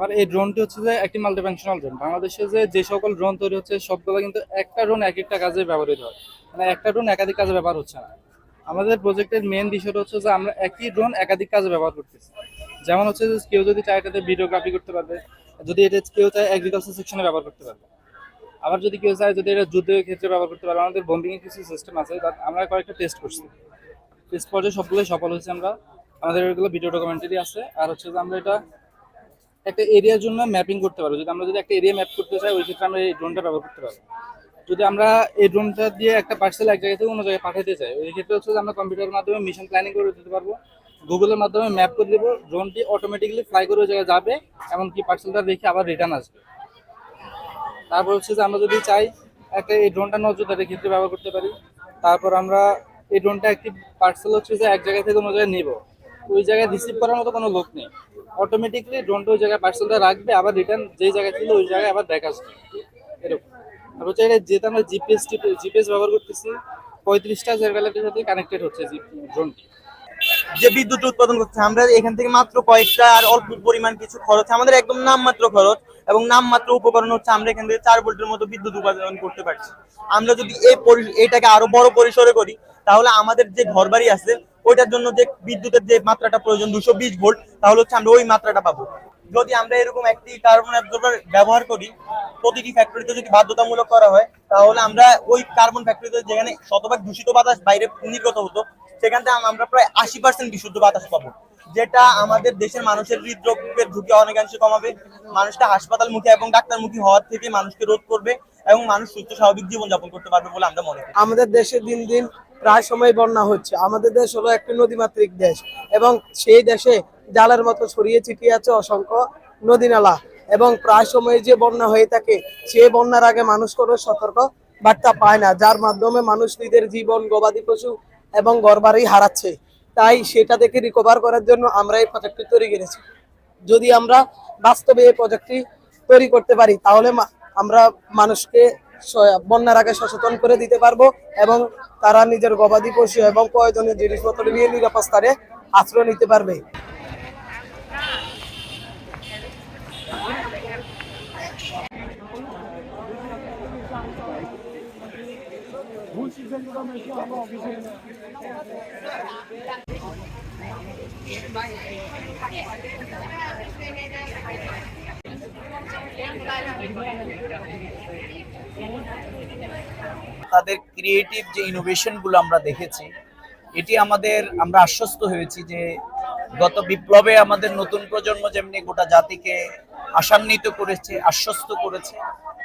আমার এই ড্রোনটি হচ্ছে যে একটি মাল্টিফাংশনাল ড্রোন। বাংলাদেশে যে সকল ড্রোন তৈরি হচ্ছে সবগুলো কিন্তু একটা ড্রোন এক একটা কাজে ব্যবহৃত হয়, মানে একটা ড্রোন একাধিক কাজে ব্যবহার হচ্ছে না। আমাদের প্রজেক্টের মেন বিষয়টা হচ্ছে যে আমরা একই ড্রোন একাধিক কাজে ব্যবহার করতেছি। যেমন হচ্ছে যে কেউ যদি চায় এটাতে ভিডিওগ্রাফি করতে পারবে, যদি এটা কেউ চায় এগ্রিকালচার সেকশনে ব্যবহার করতে পারবে, আবার যদি কেউ চায় যদি এটা যুদ্ধের ক্ষেত্রে ব্যবহার করতে পারবে। আমাদের বম্বিং এর কিছু সিস্টেম আছে, আমরা কয়েকটা টেস্ট করছি, টেস্ট পর্যায়ে সবগুলোই সফল হয়েছে। আমরা আমাদের এগুলো ভিডিও ডকুমেন্টারি আছে। আর হচ্ছে যে আমরা এটা একটা এরিয়ার জন্য ম্যাপিং করতে পারবো। যদি আমরা একটা এরিয়া ম্যাপ করতে চাই, ওই ক্ষেত্রে আমরা এই ড্রোনটা ব্যবহার করতে পারবো। যদি আমরা এই ড্রোনটা দিয়ে একটা পার্সেল এক জায়গা থেকে অন্য জায়গায় পাঠাতে চাই, ওই ক্ষেত্রে হচ্ছে যে আমরা কম্পিউটারের মাধ্যমে মিশন প্ল্যানিং করে দিতে পারবো, গুগলের মাধ্যমে ম্যাপ করে দেবো, ড্রোনটি অটোমেটিক্যালি ফ্লাই করে ওই জায়গায় যাবে, এমনকি পার্সেলটা রেখে আবার রিটার্ন আসবে। তারপর হচ্ছে যে আমরা যদি চাই একটা এই ড্রোনটা নজরদারির ক্ষেত্রে ব্যবহার করতে পারি। তারপর আমরা এই ড্রোনটা একটি পার্সেল হচ্ছে যে এক জায়গা থেকে অন্য জায়গায় নিব, ওই জায়গায় রিসিভ করার মতো কোনো লোক নেই, অটোমেটিকলি ড্রোনটা ওই জায়গায় পার্সেলটা রাখবে, আবার রিটার্ন যেই জায়গায় ছিল ওই জায়গায় আবার ব্যাক আসবে, এরকম। আর হচ্ছে এটা যেহেতু আমরা জিপিএস ব্যবহার করতেছি, 35টা স্যাটেলাইটের সাথে কানেক্টেড হচ্ছে ড্রোনটি। যে বিদ্যুৎ উৎপাদন করছে আমরা এখান থেকে মাত্র কয়েকটা আর অল্প পরিমাণ কিছু খরচ, আমাদের একদম নামমাত্র খরচ এবং নামমাত্র উপকরণ হচ্ছে আমরা এখান থেকে 4 ভোল্টের মতো বিদ্যুৎ উৎপাদন করতে পারছি। আমরা যদি এটাকে আরো বড় পরিসরে করি, তাহলে আমাদের যে ঘরবাড়ি আছে ওইটার জন্য যে বিদ্যুতের যে মাত্রাটা প্রয়োজন 220 ভোল্ট, তাহলে হচ্ছে আমরা ওই মাত্রাটা পাবো। যদি আমরা এরকম একটি কার্বন অ্যাবজর্বার ব্যবহার করি, প্রতিটি ফ্যাক্টরিতে যদি বাধ্যতামূলক করা হয়, তাহলে আমরা ওই কার্বন ফ্যাক্টরিতে যেখানে শতভাগ দূষিত বাতাস বাইরে নির্গত হতো, সেখান থেকে আমরা প্রায় 80% বিশুদ্ধ বাতাস পাবো, যেটা আমাদের দেশের মানুষের হৃদরোগের ঝুঁকি অনেকাংশে কমাবে, মানুষটা হাসপাতালমুখী এবং ডাক্তারমুখী হওয়ার থেকে মানুষকে রোধ করবে এবং মানুষ সুস্থ স্বাভাবিক জীবনযাপন করতে পারবে বলে আমরা মনে করি। আমাদের দেশে দিন দিন প্রায় সময় বন্যা হচ্ছে। আমাদের দেশ হলো একটি নদীমাতৃক দেশ এবং সেই দেশে জালের মতো ছড়িয়ে ছিটিয়ে আছে অসংখ্য নদী নালা, এবং প্রায় সময় যে বন্যা হয়ে থাকে সেই বন্যার আগে মানুষ কোনো সতর্ক বার্তা পায় না, যার মাধ্যমে মানুষ নিজের জীবন, গবাদি পশু এবং ঘরবাড়ি হারাচ্ছে। তাই সেটা থেকে রিকভার করার জন্য আমরা এই প্রজেক্টটি তৈরি করেছি। যদি আমরা বাস্তবে এই প্রজেক্টটি তৈরি করতে পারি, তাহলে আমরা মানুষকে বন্যার আগে সচেতন করে দিতে পারবো এবং তারা নিজের গবাদি পশু এবং প্রয়োজনীয় জিনিসপত্র নিয়ে নিরাপদ স্থানে আশ্রয় নিতে পারবে। তাদের ক্রিয়েটিভ যে ইনোভেশন গুলো আমরা দেখেছি, এটি আমরা আশ্বস্ত হয়েছি যে গত বিপ্লবে আমাদের নতুন প্রজন্ম যেমনি গোটা জাতিকে আশান্বিত করেছে, আশ্বস্ত করেছে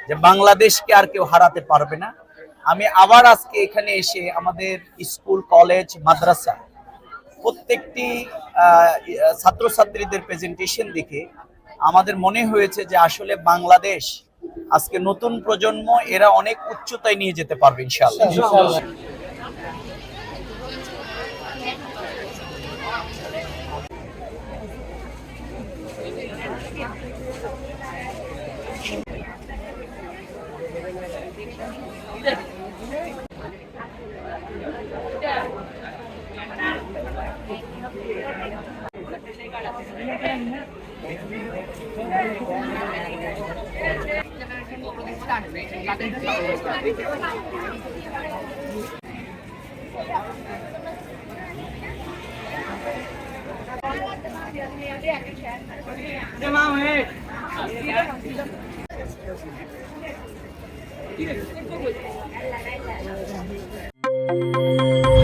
যে বাংলাদেশকে আর কেউ হারাতে পারবে না। আমি আবার আজকে এখানে এসে আমাদের স্কুল, কলেজ, মাদ্রাসা প্রত্যেকটি ছাত্রছাত্রীদের প্রেজেন্টেশন দেখে আমাদের মনে হয়েছে যে আসলে বাংলাদেশ আজকে নতুন প্রজন্ম এরা অনেক উচ্চতায় নিয়ে যেতে পারবে ইনশাআল্লাহ। Thank you.